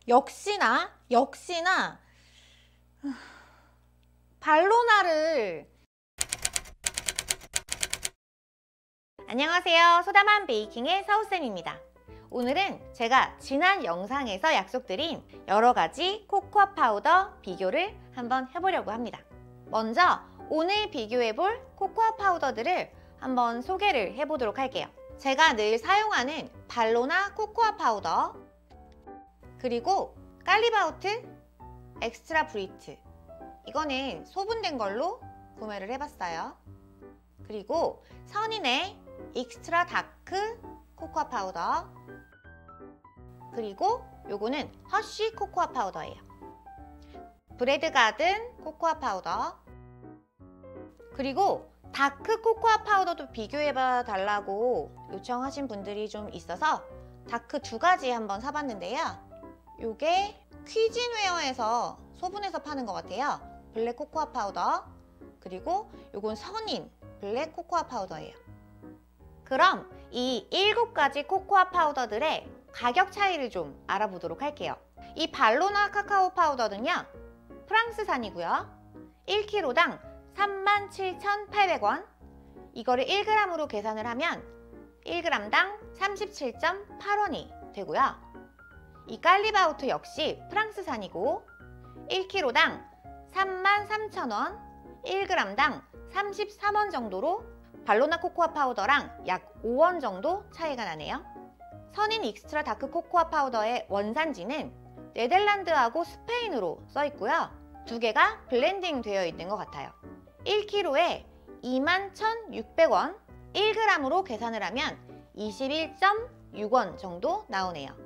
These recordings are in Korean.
역시나 발로나를. 안녕하세요. 소담한 베이킹의 서우쌤입니다. 오늘은 제가 지난 영상에서 약속드린 여러가지 코코아 파우더 비교를 한번 해보려고 합니다. 먼저 오늘 비교해볼 코코아 파우더들을 한번 소개를 해보도록 할게요. 제가 늘 사용하는 발로나 코코아 파우더, 그리고 깔리바우트 엑스트라 브리트, 이거는 소분된 걸로 구매를 해봤어요. 그리고 선인의 익스트라 다크 코코아 파우더, 그리고 요거는 허쉬 코코아 파우더예요. 브레드 가든 코코아 파우더, 그리고 다크 코코아 파우더도 비교해봐 달라고 요청하신 분들이 좀 있어서 다크 두 가지 한번 사봤는데요. 요게 퀴진웨어에서 소분해서 파는 것 같아요. 블랙 코코아 파우더, 그리고 요건 선인 블랙 코코아 파우더예요. 그럼 이 7가지 코코아 파우더들의 가격 차이를 좀 알아보도록 할게요. 이 발로나 카카오 파우더는요, 프랑스산이고요. 1kg당 37,800원, 이거를 1g으로 계산을 하면 1g당 37.8원이 되고요. 이 깔리바우트 역시 프랑스산이고 1kg당 33,000원, 1g당 33원 정도로 발로나 코코아 파우더랑 약 5원 정도 차이가 나네요. 선인 익스트라 다크 코코아 파우더의 원산지는 네덜란드하고 스페인으로 써있고요. 두 개가 블렌딩 되어 있는 것 같아요. 1kg에 21,600원, 1g으로 계산을 하면 21.6원 정도 나오네요.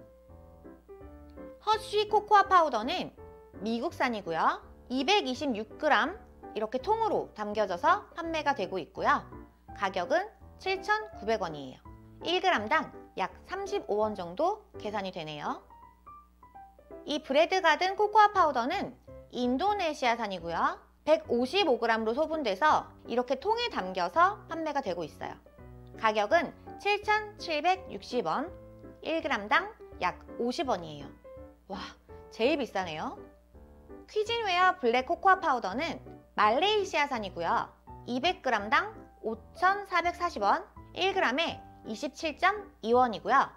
허쉬 코코아 파우더는 미국산이고요. 226g 이렇게 통으로 담겨져서 판매가 되고 있고요. 가격은 7,900원이에요. 1g당 약 35원 정도 계산이 되네요. 이 브레드 가든 코코아 파우더는 인도네시아산이고요. 155g으로 소분돼서 이렇게 통에 담겨서 판매가 되고 있어요. 가격은 7,760원, 1g당 약 50원이에요. 와, 제일 비싸네요. 퀴진웨어 블랙 코코아 파우더는 말레이시아산이고요. 200g당 5,440원, 1g에 27.2원이고요.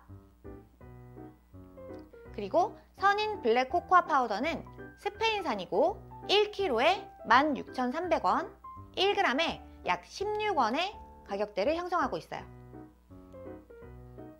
그리고 선인 블랙 코코아 파우더는 스페인산이고 1kg에 16,300원, 1g에 약 16원의 가격대를 형성하고 있어요.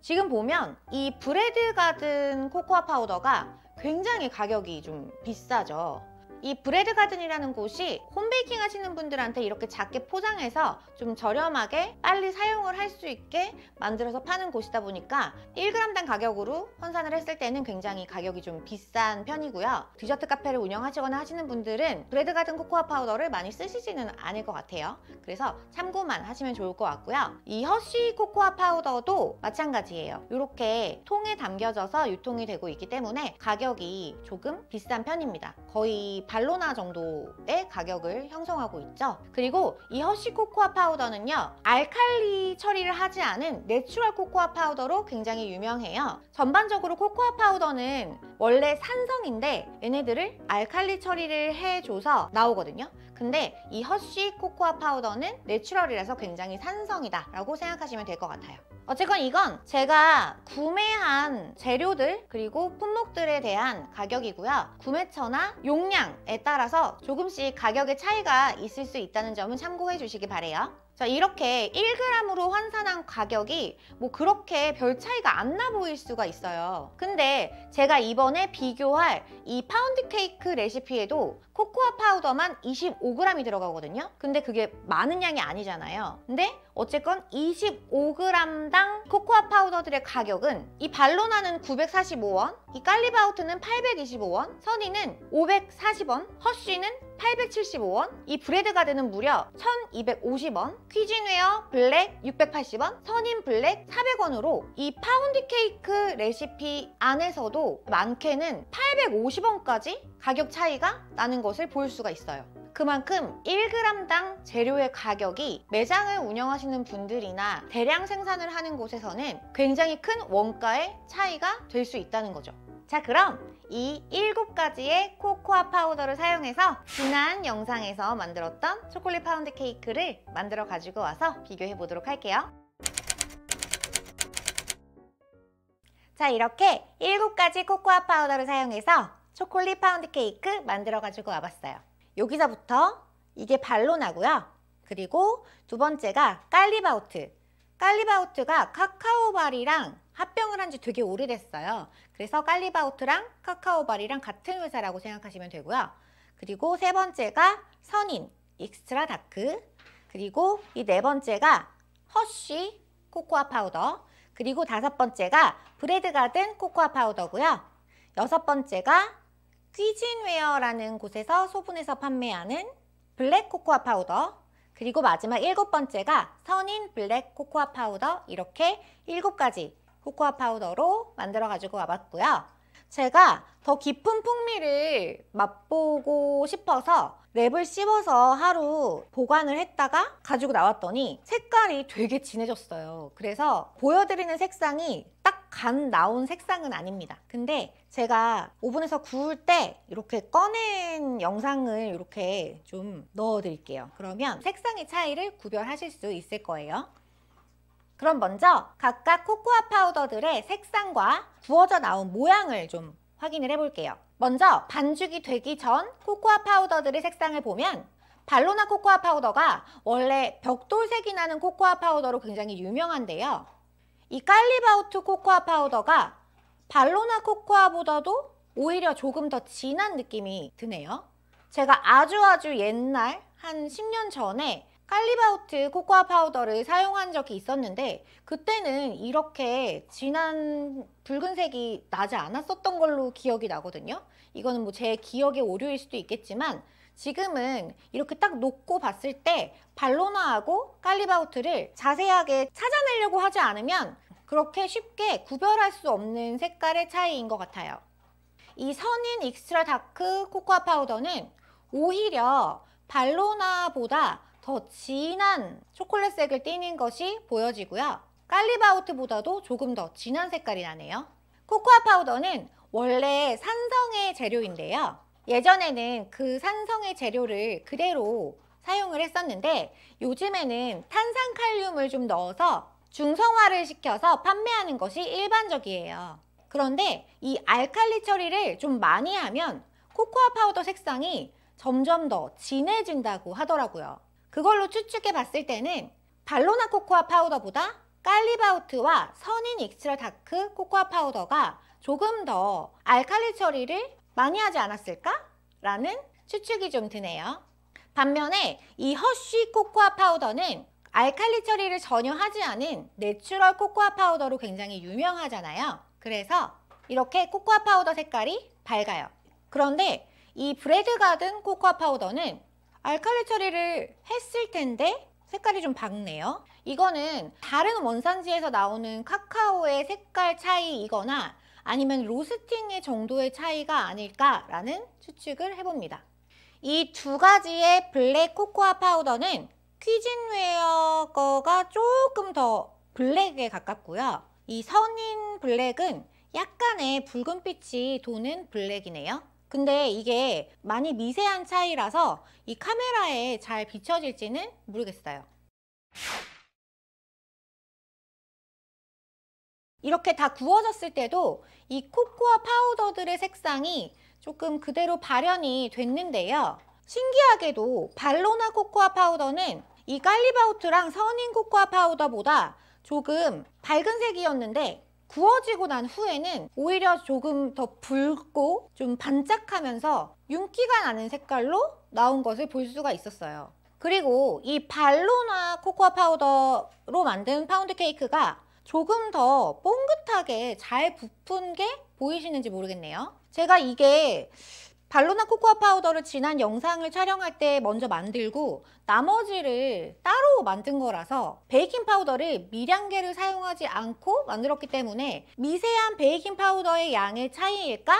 지금 보면 이 브레드 가든 코코아 파우더가 굉장히 가격이 좀 비싸죠. 이 브레드 가든이라는 곳이 홈베이킹 하시는 분들한테 이렇게 작게 포장해서 좀 저렴하게 빨리 사용을 할 수 있게 만들어서 파는 곳이다 보니까 1g당 가격으로 환산을 했을 때는 굉장히 가격이 좀 비싼 편이고요. 디저트 카페를 운영하시거나 하시는 분들은 브레드 가든 코코아 파우더를 많이 쓰시지는 않을 것 같아요. 그래서 참고만 하시면 좋을 것 같고요. 이 허쉬 코코아 파우더도 마찬가지예요. 이렇게 통에 담겨져서 유통이 되고 있기 때문에 가격이 조금 비싼 편입니다. 거의 발로나 정도의 가격을 형성하고 있죠. 그리고 이 허쉬 코코아 파우더는요, 알칼리 처리를 하지 않은 내추럴 코코아 파우더로 굉장히 유명해요. 전반적으로 코코아 파우더는 원래 산성인데 얘네들을 알칼리 처리를 해줘서 나오거든요. 근데 이 허쉬 코코아 파우더는 내추럴이라서 굉장히 산성이다 라고 생각하시면 될 것 같아요. 어쨌건 이건 제가 구매한 재료들 그리고 품목들에 대한 가격이고요. 구매처나 용량에 따라서 조금씩 가격의 차이가 있을 수 있다는 점은 참고해 주시기 바래요. 자, 이렇게 1g으로 환산한 가격이 뭐 그렇게 별 차이가 안 나 보일 수가 있어요. 근데 제가 이번에 비교할 이 파운드 케이크 레시피에도 코코아 파우더만 25g이 들어가거든요. 근데 그게 많은 양이 아니잖아요. 근데 어쨌건 25g당 코코아 파우더들의 가격은 이 발로나는 945원, 이 깔리바우트는 825원, 선인은 540원, 허쉬는 875원, 이 브레드 가든은 무려 1250원, 퀴진웨어 블랙 680원, 선인 블랙 400원으로 이 파운드 케이크 레시피 안에서도 많게는 850원까지 가격 차이가 나는 것을 볼 수가 있어요. 그만큼 1g당 재료의 가격이 매장을 운영하시는 분들이나 대량 생산을 하는 곳에서는 굉장히 큰 원가의 차이가 될 수 있다는 거죠. 자, 그럼 이 7가지의 코코아 파우더를 사용해서 지난 영상에서 만들었던 초콜릿 파운드 케이크를 만들어 가지고 와서 비교해 보도록 할게요. 자, 이렇게 7가지 코코아 파우더를 사용해서 초콜릿 파운드 케이크 만들어 가지고 와봤어요. 여기서부터 이게 발로나고요. 그리고 두 번째가 깔리바우트. 깔리바우트가 카카오발이랑 합병을 한 지 되게 오래됐어요. 그래서 깔리바우트랑 카카오발이랑 같은 회사라고 생각하시면 되고요. 그리고 세 번째가 선인 익스트라 다크. 그리고 이 네 번째가 허쉬 코코아 파우더. 그리고 다섯 번째가 브레드 가든 코코아 파우더고요. 여섯 번째가 퀴진웨어라는 곳에서 소분해서 판매하는 블랙 코코아 파우더. 그리고 마지막 7번째가 선인 블랙 코코아 파우더. 이렇게 7가지 코코아 파우더로 만들어 가지고 와봤고요. 제가 더 깊은 풍미를 맛보고 싶어서 랩을 씹어서 하루 보관을 했다가 가지고 나왔더니 색깔이 되게 진해졌어요. 그래서 보여드리는 색상이 딱 간 나온 색상은 아닙니다. 근데 제가 오븐에서 구울 때 이렇게 꺼낸 영상을 이렇게 좀 넣어 드릴게요. 그러면 색상의 차이를 구별하실 수 있을 거예요. 그럼 먼저 각각 코코아 파우더들의 색상과 구워져 나온 모양을 좀 확인을 해볼게요. 먼저 반죽이 되기 전 코코아 파우더들의 색상을 보면 발로나 코코아 파우더가 원래 벽돌색이 나는 코코아 파우더로 굉장히 유명한데요. 이 깔리바우트 코코아 파우더가 발로나 코코아보다도 오히려 조금 더 진한 느낌이 드네요. 제가 아주 옛날 한 10년 전에 깔리바우트 코코아 파우더를 사용한 적이 있었는데 그때는 이렇게 진한 붉은색이 나지 않았었던 걸로 기억이 나거든요. 이거는 뭐 제 기억의 오류일 수도 있겠지만 지금은 이렇게 딱 놓고 봤을 때 발로나하고 깔리바우트를 자세하게 찾아내려고 하지 않으면 그렇게 쉽게 구별할 수 없는 색깔의 차이인 것 같아요. 이 선인 익스트라 다크 코코아 파우더는 오히려 발로나보다 더 진한 초콜릿색을 띠는 것이 보여지고요. 깔리바우트보다도 조금 더 진한 색깔이 나네요. 코코아 파우더는 원래 산성의 재료인데요. 예전에는 그 산성의 재료를 그대로 사용을 했었는데 요즘에는 탄산칼륨을 좀 넣어서 중성화를 시켜서 판매하는 것이 일반적이에요. 그런데 이 알칼리 처리를 좀 많이 하면 코코아 파우더 색상이 점점 더 진해진다고 하더라고요. 그걸로 추측해 봤을 때는 발로나 코코아 파우더보다 깔리바우트와 선인 익스트라 다크 코코아 파우더가 조금 더 알칼리 처리를 많이 하지 않았을까? 라는 추측이 좀 드네요. 반면에 이 허쉬 코코아 파우더는 알칼리 처리를 전혀 하지 않은 내추럴 코코아 파우더로 굉장히 유명하잖아요. 그래서 이렇게 코코아 파우더 색깔이 밝아요. 그런데 이 브레드 가든 코코아 파우더는 알칼리 처리를 했을 텐데 색깔이 좀 밝네요. 이거는 다른 원산지에서 나오는 카카오의 색깔 차이이거나 아니면 로스팅의 정도의 차이가 아닐까라는 추측을 해봅니다. 이 두 가지의 블랙 코코아 파우더는 퀴진웨어 거가 조금 더 블랙에 가깝고요. 이 선인 블랙은 약간의 붉은빛이 도는 블랙이네요. 근데 이게 많이 미세한 차이라서 이 카메라에 잘 비춰질지는 모르겠어요. 이렇게 다 구워졌을 때도 이 코코아 파우더들의 색상이 조금 그대로 발현이 됐는데요. 신기하게도 발로나 코코아 파우더는 이 깔리바우트랑 선인 코코아 파우더보다 조금 밝은 색이었는데 구워지고 난 후에는 오히려 조금 더 붉고 좀 반짝하면서 윤기가 나는 색깔로 나온 것을 볼 수가 있었어요. 그리고 이 발로나 코코아 파우더로 만든 파운드 케이크가 조금 더 뽕긋하게 잘 부푼 게 보이시는지 모르겠네요. 제가 이게 발로나 코코아 파우더를 지난 영상을 촬영할 때 먼저 만들고 나머지를 따로 만든 거라서 베이킹 파우더를 미량계를 사용하지 않고 만들었기 때문에 미세한 베이킹 파우더의 양의 차이일까?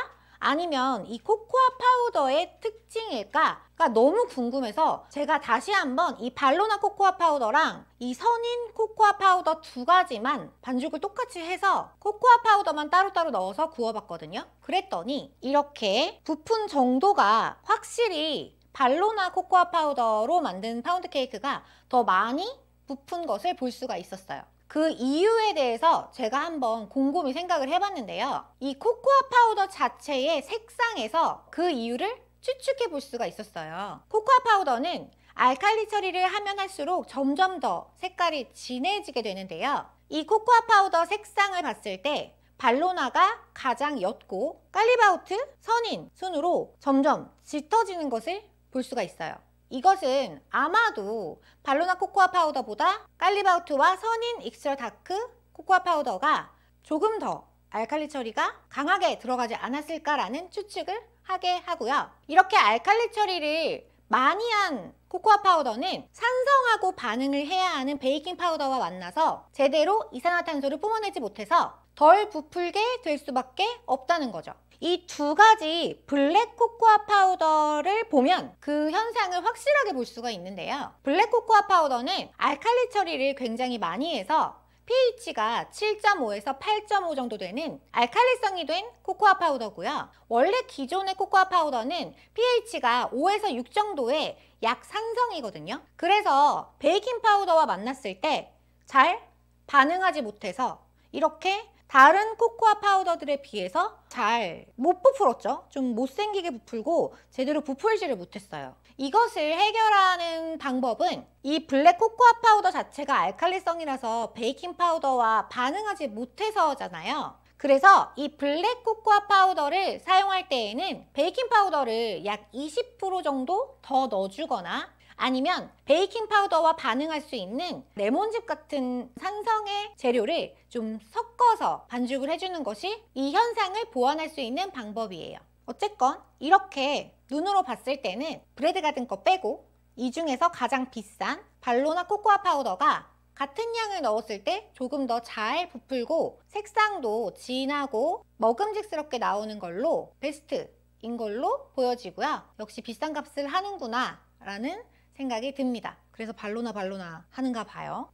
아니면 이 코코아 파우더의 특징일까가 너무 궁금해서 제가 다시 한번 이 발로나 코코아 파우더랑 이 선인 코코아 파우더 두 가지만 반죽을 똑같이 해서 코코아 파우더만 따로따로 넣어서 구워봤거든요. 그랬더니 이렇게 부푼 정도가 확실히 발로나 코코아 파우더로 만든 파운드 케이크가 더 많이 부푼 것을 볼 수가 있었어요. 그 이유에 대해서 제가 한번 곰곰이 생각을 해봤는데요. 이 코코아 파우더 자체의 색상에서 그 이유를 추측해 볼 수가 있었어요. 코코아 파우더는 알칼리 처리를 하면 할수록 점점 더 색깔이 진해지게 되는데요. 이 코코아 파우더 색상을 봤을 때 발로나가 가장 옅고 깔리바우트, 선인 순으로 점점 짙어지는 것을 볼 수가 있어요. 이것은 아마도 발로나 코코아 파우더보다 깔리바우트와 선인 익스트라 다크 코코아 파우더가 조금 더 알칼리 처리가 강하게 들어가지 않았을까라는 추측을 하게 하고요. 이렇게 알칼리 처리를 많이 한 코코아 파우더는 산성하고 반응을 해야 하는 베이킹 파우더와 만나서 제대로 이산화탄소를 뿜어내지 못해서 덜 부풀게 될 수밖에 없다는 거죠. 이 두 가지 블랙 코코아 파우더를 보면 그 현상을 확실하게 볼 수가 있는데요. 블랙 코코아 파우더는 알칼리 처리를 굉장히 많이 해서 pH가 7.5에서 8.5 정도 되는 알칼리성이 된 코코아 파우더고요. 원래 기존의 코코아 파우더는 pH가 5에서 6 정도의 약산성이거든요. 그래서 베이킹 파우더와 만났을 때 잘 반응하지 못해서 이렇게 다른 코코아 파우더들에 비해서 잘 못 부풀었죠. 좀 못생기게 부풀고 제대로 부풀지를 못했어요. 이것을 해결하는 방법은 이 블랙 코코아 파우더 자체가 알칼리성이라서 베이킹 파우더와 반응하지 못해서잖아요. 그래서 이 블랙 코코아 파우더를 사용할 때에는 베이킹 파우더를 약 20% 정도 더 넣어주거나 아니면 베이킹 파우더와 반응할 수 있는 레몬즙 같은 산성의 재료를 좀 섞어서 반죽을 해주는 것이 이 현상을 보완할 수 있는 방법이에요. 어쨌건 이렇게 눈으로 봤을 때는 브레드 가든 거 빼고 이 중에서 가장 비싼 발로나 코코아 파우더가 같은 양을 넣었을 때 조금 더 잘 부풀고 색상도 진하고 먹음직스럽게 나오는 걸로 베스트인 걸로 보여지고요. 역시 비싼 값을 하는구나 라는 생각이 듭니다. 그래서 발로나 하는가 봐요.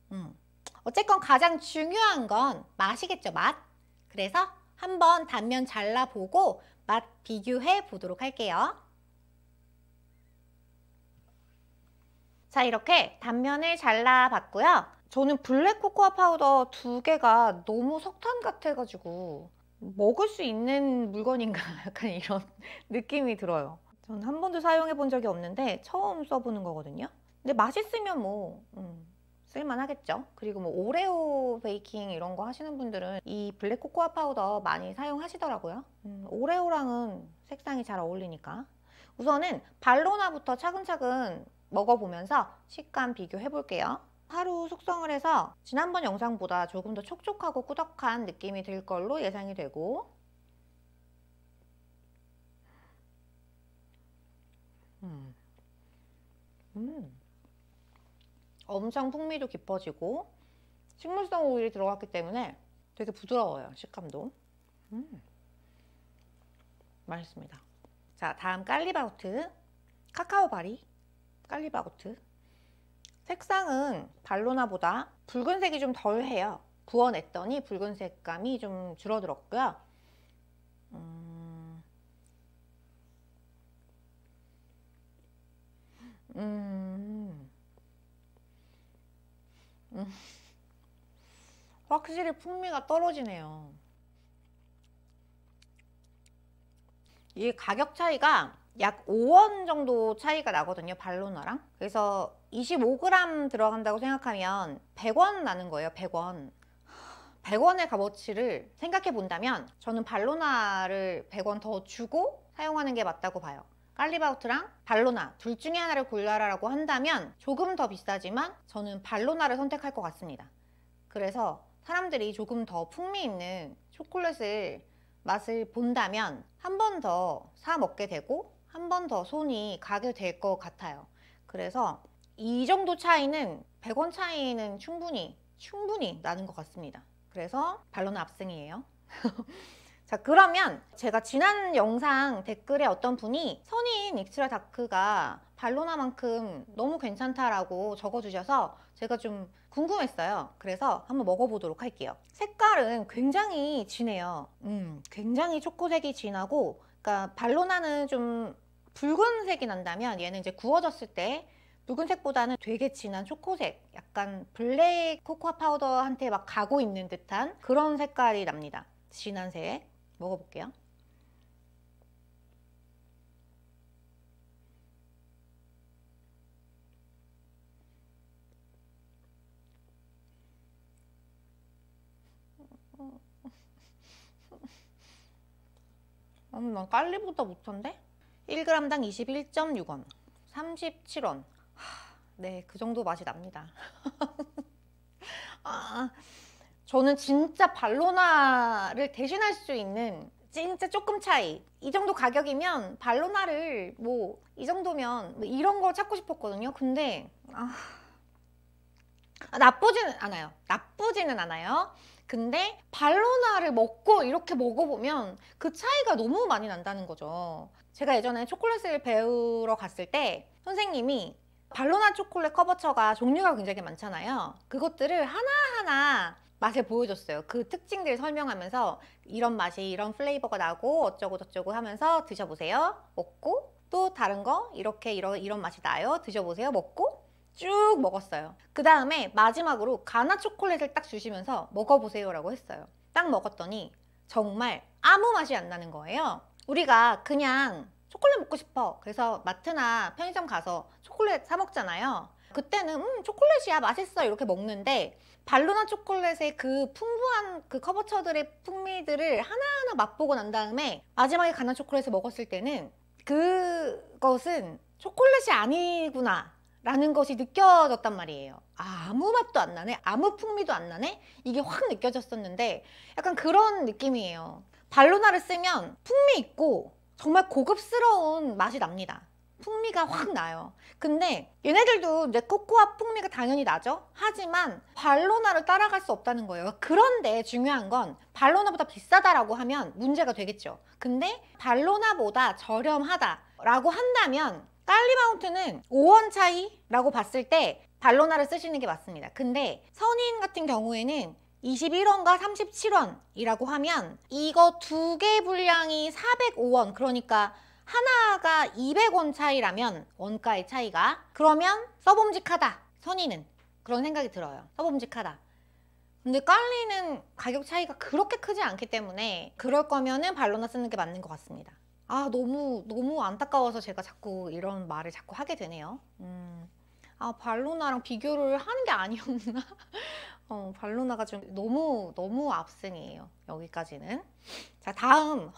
어쨌건 가장 중요한 건 맛이겠죠, 맛. 그래서 한번 단면 잘라보고 맛 비교해 보도록 할게요. 자, 이렇게 단면을 잘라봤고요. 저는 블랙 코코아 파우더 두 개가 너무 석탄 같아가지고 먹을 수 있는 물건인가 약간 이런 느낌이 들어요. 전 한 번도 사용해 본 적이 없는데 처음 써보는 거거든요. 근데 맛있으면 뭐 쓸만 하겠죠. 그리고 뭐 오레오 베이킹 이런 거 하시는 분들은 이 블랙 코코아 파우더 많이 사용하시더라고요. 오레오랑은 색상이 잘 어울리니까. 우선은 발로나부터 차근차근 먹어보면서 식감 비교해 볼게요. 하루 숙성을 해서 지난번 영상보다 조금 더 촉촉하고 꾸덕한 느낌이 들 걸로 예상이 되고, 엄청 풍미도 깊어지고 식물성 오일이 들어갔기 때문에 되게 부드러워요. 식감도. 맛있습니다. 자, 다음 깔리바우트 카카오바리 깔리바우트. 색상은 발로나보다 붉은색이 좀 덜해요. 부어냈더니 붉은색감이 좀 줄어들었고요. 확실히 풍미가 떨어지네요. 이 가격 차이가 약 5원 정도 차이가 나거든요, 발로나랑. 그래서 25g 들어간다고 생각하면 100원 나는 거예요. 100원. 100원의 값어치를 생각해 본다면 저는 발로나를 100원 더 주고 사용하는 게 맞다고 봐요. 깔리바우트랑 발로나 둘 중에 하나를 골라라라고 한다면 조금 더 비싸지만 저는 발로나를 선택할 것 같습니다. 그래서 사람들이 조금 더 풍미 있는 초콜릿을 맛을 본다면 한 번 더 사 먹게 되고 한 번 더 손이 가게 될 것 같아요. 그래서 이 정도 차이는 100원 차이는 충분히 나는 것 같습니다. 그래서 발로나 압승이에요. 자, 그러면 제가 지난 영상 댓글에 어떤 분이 선인 익스트라 다크가 발로나만큼 너무 괜찮다라고 적어주셔서 제가 좀 궁금했어요. 그래서 한번 먹어보도록 할게요. 색깔은 굉장히 진해요. 굉장히 초코색이 진하고, 그러니까 발로나는 좀 붉은색이 난다면 얘는 이제 구워졌을 때 붉은색보다는 되게 진한 초코색, 약간 블랙 코코아 파우더한테 막 가고 있는 듯한 그런 색깔이 납니다. 진한 색. 먹어볼게요. 난 깔리보다 못한데? 1g당 21.6원, 37원. 네, 그 정도 맛이 납니다. 저는 진짜 발로나를 대신할 수 있는 진짜 조금 차이, 이 정도 가격이면 발로나를 뭐 이 정도면 뭐 이런 거 찾고 싶었거든요. 근데 나쁘지는 않아요. 근데 발로나를 먹고 이렇게 먹어보면 그 차이가 너무 많이 난다는 거죠. 제가 예전에 초콜릿을 배우러 갔을 때 선생님이 발로나 초콜릿 커버처가 종류가 굉장히 많잖아요. 그것들을 하나하나 맛을 보여줬어요. 그 특징들 설명하면서 이런 맛이, 이런 플레이버가 나고 어쩌고 저쩌고 하면서 드셔보세요. 먹고 또 다른 거 이렇게 이런 맛이 나요. 드셔보세요. 먹고 쭉 먹었어요. 그 다음에 마지막으로 가나 초콜릿을 딱 주시면서 먹어보세요 라고 했어요. 딱 먹었더니 정말 아무 맛이 안 나는 거예요. 우리가 그냥 초콜릿 먹고 싶어, 그래서 마트나 편의점 가서 초콜릿 사 먹잖아요. 그때는 초콜릿이야, 맛있어 이렇게 먹는데 발로나 초콜릿의 그 풍부한 그 커버처들의 풍미들을 하나하나 맛보고 난 다음에 마지막에 가나 초콜릿을 먹었을 때는 그것은 초콜릿이 아니구나 라는 것이 느껴졌단 말이에요. 아무 맛도 안 나네, 아무 풍미도 안 나네, 이게 확 느껴졌었는데 약간 그런 느낌이에요. 발로나를 쓰면 풍미 있고 정말 고급스러운 맛이 납니다. 풍미가 확 나요. 근데 얘네들도 이제 코코아 풍미가 당연히 나죠. 하지만 발로나를 따라갈 수 없다는 거예요. 그런데 중요한 건 발로나보다 비싸다라고 하면 문제가 되겠죠. 근데 발로나보다 저렴하다라고 한다면 깔리마운트는 5원 차이라고 봤을 때 발로나를 쓰시는 게 맞습니다. 근데 선인 같은 경우에는 21원과 37원이라고 하면 이거 두 개 분량이 405원, 그러니까 하나가 200원 차이라면 원가의 차이가, 그러면 써봄직하다, 선인은. 그런 생각이 들어요. 써봄직하다. 근데 깔리는 가격 차이가 그렇게 크지 않기 때문에 그럴 거면은 발로나 쓰는 게 맞는 것 같습니다. 너무 안타까워서 제가 자꾸 이런 말을 자꾸 하게 되네요. 발로나랑 비교를 하는 게 아니었나? 발로나가 좀 너무 압승이에요. 여기까지는. 자, 다음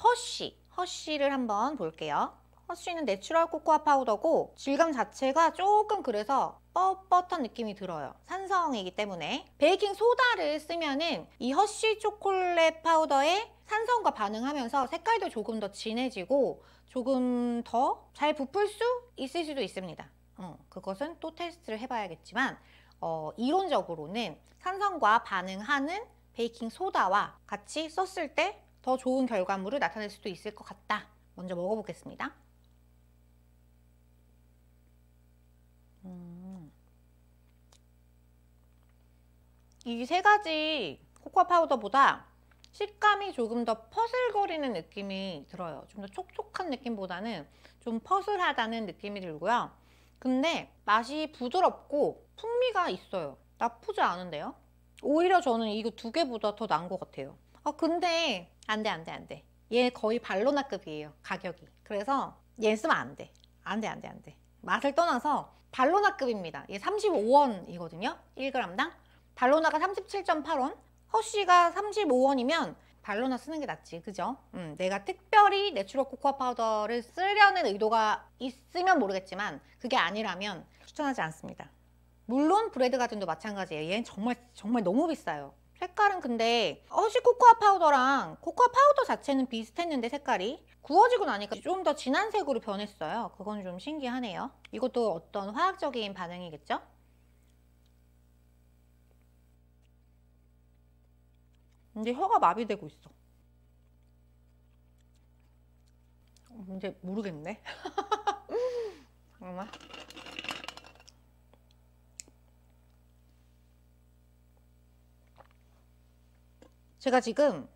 허쉬를 한번 볼게요. 허쉬는 내추럴 코코아 파우더고 질감 자체가 조금 그래서 뻣뻣한 느낌이 들어요. 산성이기 때문에. 베이킹 소다를 쓰면은 이 허쉬 초콜릿 파우더에 산성과 반응하면서 색깔도 조금 더 진해지고 조금 더 잘 부풀 수 있을 수도 있습니다. 그것은 또 테스트를 해봐야겠지만 이론적으로는 산성과 반응하는 베이킹 소다와 같이 썼을 때 더 좋은 결과물을 나타낼 수도 있을 것 같다. 먼저 먹어보겠습니다. 이 세 가지 코코아 파우더보다 식감이 조금 더 퍼슬거리는 느낌이 들어요. 좀 더 촉촉한 느낌보다는 좀 퍼슬하다는 느낌이 들고요. 근데 맛이 부드럽고 풍미가 있어요. 나쁘지 않은데요? 오히려 저는 이거 두 개보다 더 나은 것 같아요. 근데 안 돼. 얘 거의 발로나급이에요, 가격이. 그래서 얘 쓰면 안 돼. 맛을 떠나서 발로나급입니다. 얘 35원이거든요, 1g당. 발로나가 37.8원, 허쉬가 35원이면 발로나 쓰는 게 낫지, 그죠? 내가 특별히 내추럴 코코아 파우더를 쓰려는 의도가 있으면 모르겠지만 그게 아니라면 추천하지 않습니다. 물론 브레드 가든도 마찬가지예요. 얘는 정말 너무 비싸요. 색깔은 근데 허쉬 코코아 파우더랑 코코아 파우더 자체는 비슷했는데 색깔이 구워지고 나니까 좀 더 진한 색으로 변했어요. 그건 좀 신기하네요. 이것도 어떤 화학적인 반응이겠죠? 근데 혀가 마비되고 있어. 이제 모르겠네. 잠깐만. 제가 지금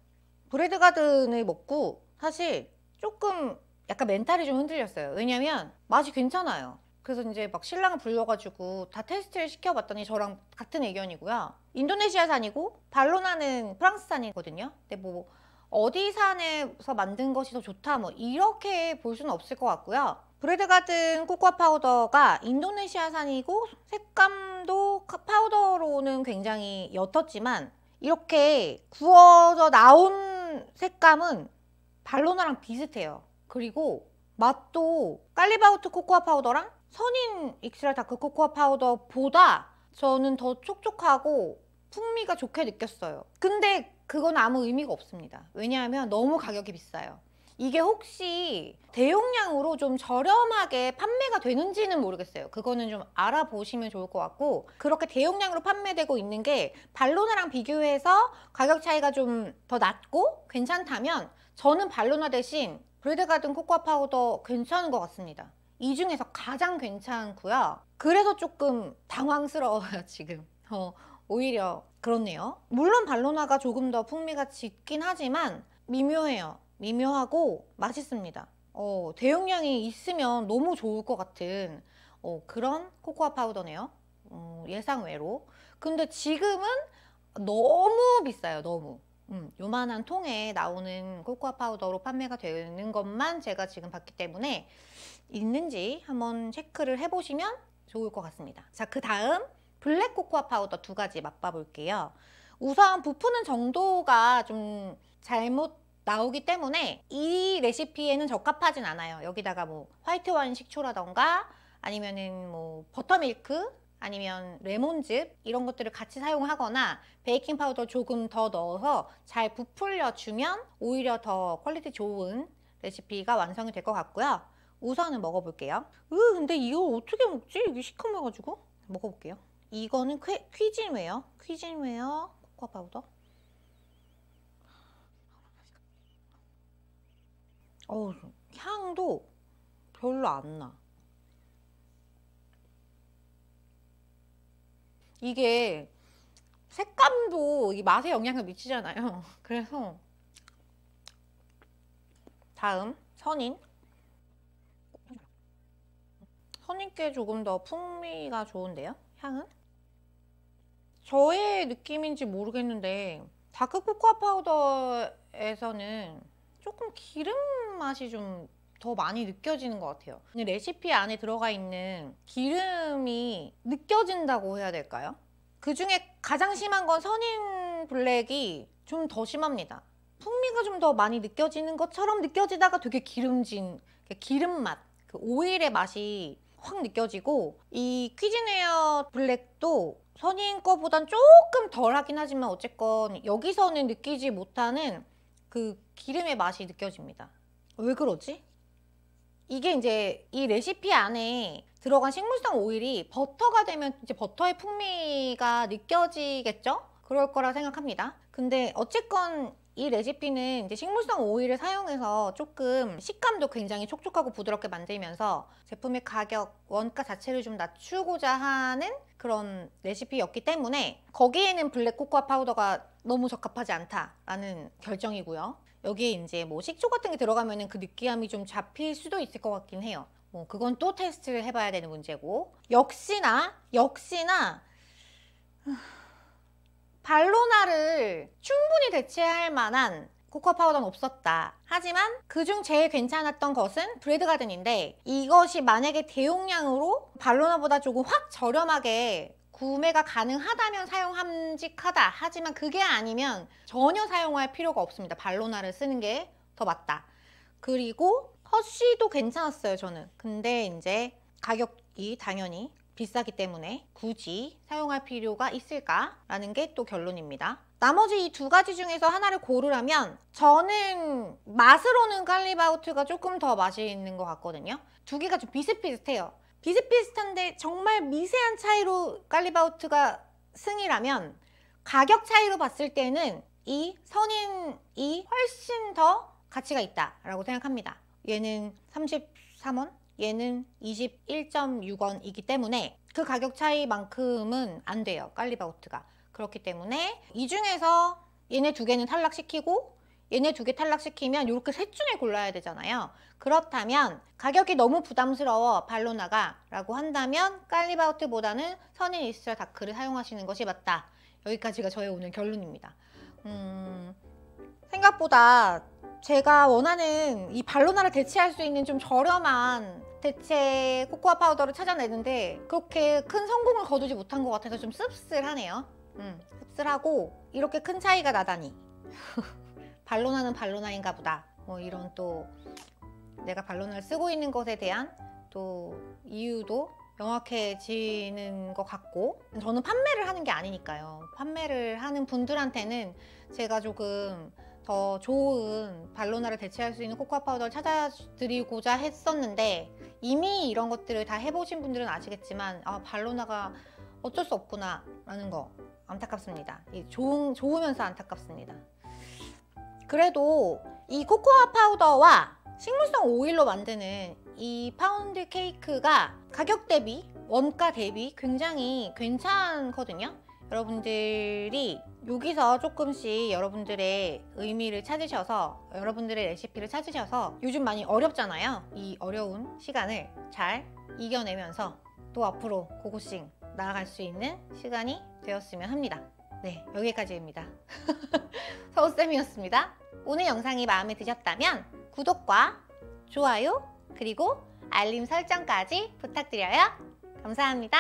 브레드 가든을 먹고 사실 조금 약간 멘탈이 좀 흔들렸어요. 왜냐면 맛이 괜찮아요. 그래서 이제 막 신랑을 불러가지고 다 테스트를 시켜봤더니 저랑 같은 의견이고요. 인도네시아산이고 발로나는 프랑스산이거든요. 근데 뭐 어디 산에서 만든 것이 더 좋다 뭐 이렇게 볼 수는 없을 것 같고요. 브레드 가든 코코아 파우더가 인도네시아산이고 색감도 파우더로는 굉장히 옅었지만 이렇게 구워져 나온 색감은 발로나랑 비슷해요. 그리고 맛도 깔리바우트 코코아 파우더랑 선인 익스트라 다크 코코아 파우더보다 저는 더 촉촉하고 풍미가 좋게 느꼈어요. 근데 그건 아무 의미가 없습니다. 왜냐하면 너무 가격이 비싸요. 이게 혹시 대용량으로 좀 저렴하게 판매가 되는지는 모르겠어요. 그거는 좀 알아보시면 좋을 것 같고, 그렇게 대용량으로 판매되고 있는 게 발로나랑 비교해서 가격 차이가 좀 더 낮고 괜찮다면 저는 발로나 대신 브레드 가든 코코아 파우더 괜찮은 것 같습니다. 이 중에서 가장 괜찮고요. 그래서 조금 당황스러워요 지금. 오히려 그렇네요. 물론 발로나가 조금 더 풍미가 짙긴 하지만 미묘해요. 미묘하고 맛있습니다. 대용량이 있으면 너무 좋을 것 같은 그런 코코아 파우더네요. 예상 외로. 근데 지금은 너무 비싸요. 너무. 요만한 통에 나오는 코코아 파우더로 판매가 되는 것만 제가 지금 봤기 때문에 있는지 한번 체크를 해보시면 좋을 것 같습니다. 자, 그 다음 블랙 코코아 파우더 2가지 맛봐 볼게요. 우선 부푸는 정도가 좀 잘못 나오기 때문에 이 레시피에는 적합하진 않아요. 여기다가 뭐 화이트 와인 식초라던가 아니면은 뭐 버터밀크 아니면 레몬즙 이런 것들을 같이 사용하거나 베이킹 파우더 조금 더 넣어서 잘 부풀려 주면 오히려 더 퀄리티 좋은 레시피가 완성이 될 것 같고요. 우선은 먹어볼게요. 근데 이거 어떻게 먹지? 이게 시커매가지고. 먹어볼게요. 이거는 퀴진웨어 코코아 파우더. 향도 별로 안 나. 이게 색감도 이 맛에 영향을 미치잖아요. 그래서 다음 선인께 조금 더 풍미가 좋은데요? 향은? 저의 느낌인지 모르겠는데 다크 코코아 파우더에서는 조금 기름 맛이 좀 더 많이 느껴지는 것 같아요. 레시피 안에 들어가 있는 기름이 느껴진다고 해야 될까요? 그 중에 가장 심한 건 선인 블랙이 좀 더 심합니다. 풍미가 좀 더 많이 느껴지는 것처럼 느껴지다가 되게 기름진 기름 맛, 그 오일의 맛이 확 느껴지고, 이 퀴진웨어 블랙도 선인 거보단 조금 덜 하긴 하지만 어쨌건 여기서는 느끼지 못하는 그 기름의 맛이 느껴집니다. 왜 그러지? 이게 이제 이 레시피 안에 들어간 식물성 오일이 버터가 되면 이제 버터의 풍미가 느껴지겠죠? 그럴 거라 생각합니다. 근데 어쨌건 이 레시피는 이제 식물성 오일을 사용해서 조금 식감도 굉장히 촉촉하고 부드럽게 만들면서 제품의 가격, 원가 자체를 좀 낮추고자 하는 그런 레시피였기 때문에 거기에는 블랙 코코아 파우더가 너무 적합하지 않다라는 결정이고요. 여기에 이제 뭐 식초 같은 게 들어가면은 그 느끼함이 좀 잡힐 수도 있을 것 같긴 해요. 뭐 그건 또 테스트를 해봐야 되는 문제고, 역시나 발로나를 충분히 대체할 만한 코코아 파우더는 없었다. 하지만 그중 제일 괜찮았던 것은 브레드 가든인데, 이것이 만약에 대용량으로 발로나보다 조금 확 저렴하게 구매가 가능하다면 사용함직하다. 하지만 그게 아니면 전혀 사용할 필요가 없습니다. 발로나를 쓰는 게 더 맞다. 그리고 허쉬도 괜찮았어요, 저는. 근데 이제 가격이 당연히 비싸기 때문에 굳이 사용할 필요가 있을까라는 게 또 결론입니다. 나머지 이 2가지 중에서 하나를 고르라면 저는 맛으로는 깔리바우트가 조금 더 맛있는 것 같거든요. 2개가 좀 비슷비슷해요. 비슷비슷한데 정말 미세한 차이로 깔리바우트가 승이라면 가격 차이로 봤을 때는 이 선인이 훨씬 더 가치가 있다라고 생각합니다. 얘는 33원, 얘는 21.6원이기 때문에 그 가격 차이만큼은 안 돼요, 깔리바우트가. 그렇기 때문에 이 중에서 얘네 두 개는 탈락시키고 얘네 두 개 탈락시키면 이렇게 셋 중에 골라야 되잖아요. 그렇다면 가격이 너무 부담스러워 발로나가 라고 한다면 깔리바우트보다는 선인 이스트라 다크를 사용하시는 것이 맞다. 여기까지가 저의 오늘 결론입니다. 생각보다 제가 원하는 이 발로나를 대체할 수 있는 좀 저렴한 대체 코코아 파우더를 찾아내는데 그렇게 큰 성공을 거두지 못한 것 같아서 좀 씁쓸하네요. 씁쓸하고 이렇게 큰 차이가 나다니. 발로나는 발로나인가 보다. 뭐 이런 또 내가 발로나를 쓰고 있는 것에 대한 또 이유도 명확해지는 것 같고, 저는 판매를 하는 게 아니니까요. 판매를 하는 분들한테는 제가 조금 더 좋은 발로나를 대체할 수 있는 코코아 파우더를 찾아드리고자 했었는데 이미 이런 것들을 다 해보신 분들은 아시겠지만 발로나가 어쩔 수 없구나 라는 거 안타깝습니다. 좋으면서 안타깝습니다. 그래도 이 코코아 파우더와 식물성 오일로 만드는 이 파운드 케이크가 가격 대비, 원가 대비 굉장히 괜찮거든요. 여러분들이 여기서 조금씩 여러분들의 의미를 찾으셔서, 여러분들의 레시피를 찾으셔서, 요즘 많이 어렵잖아요. 이 어려운 시간을 잘 이겨내면서 또 앞으로 고고싱 나아갈 수 있는 시간이 되었으면 합니다. 네, 여기까지입니다. 서우쌤이었습니다. 오늘 영상이 마음에 드셨다면 구독과 좋아요 그리고 알림 설정까지 부탁드려요. 감사합니다.